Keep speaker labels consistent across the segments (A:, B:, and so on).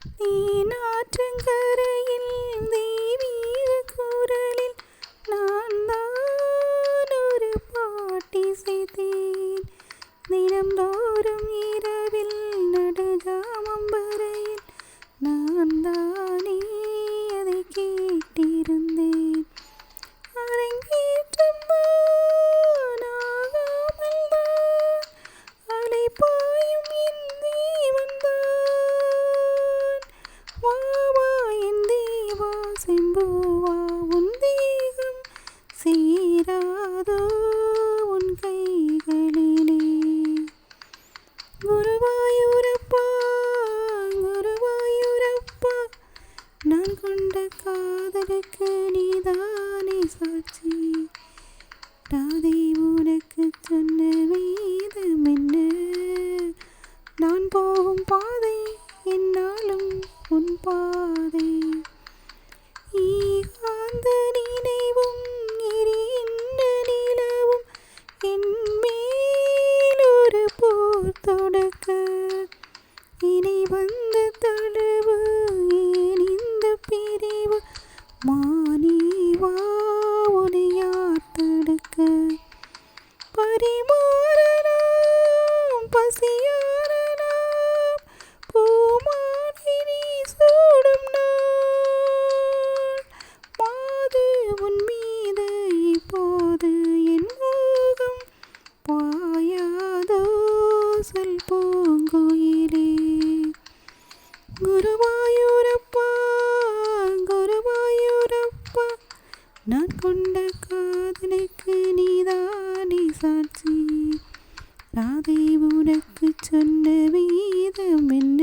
A: நீனாற்றங்கரையில் தெய்வீக குரலில் நான் தான் ஒரு பாட்டிசைத்தேன். தினம்தோறும் இரவில் நடுஜாமம் வரையில் நான் தானே அதை கேட்டிருந்தேன். அரங்கேற்றம் தான் ஆகாமல் தான் அலைபாயும் என் தேவன் தான். வா வா என் தேவா செம்புவா, உன் தேகம் சேராதோ உன் கைகளிலே. குருவாயூரப்பா குருவாயூரப்பா, நான் கொண்ட காதலுக்கு நீதானே சாட்சி. ராதை உனக்கு சொன்ன வேதம் என்ன? நான் போகும் பாதை என்னாலும் உன் பாதை. ஈகாந்த நினைவும் எரிகின்ற நிலவும் என் மேல் ஒரு போர் தொடுக்க, இனி வந்த தழுவு ஏன் இந்த பிரிவு? மானிவா உன்னை யார் தடுக்க? பரிமாறலாம் பசியாறலாம் பூமாலை நீ சூடும் நாள். மாது உன் மீது இப்போது என் மோகம் பாயாதோ சொல் பூங்குயிலே. குருவாயூரப்பா குருவாயூரப்பா, நான் கொண்ட காதலுக்கு நீதானே சாட்சி. ராதை உனக்கு சொன்ன வேதம் என்ன?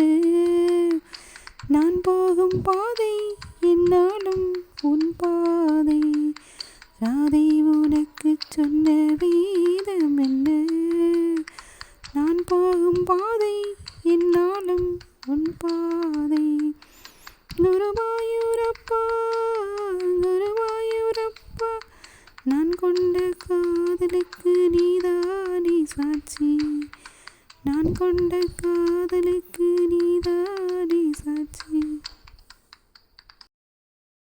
A: நான் போகும் பாதை என்னாலும் உன் பாதை. ராதை உனக்கு சொன்ன வேதம் என்ன? நான் போகும் பாதை என்னாலும் உன் பாதை. குருவாயூரப்பா குருவாயூரப்பா, நான் கொண்ட காதலுக்கு நீதானே சாட்சி. நான் கொண்ட காதலுக்கு நீதானே சாட்சி.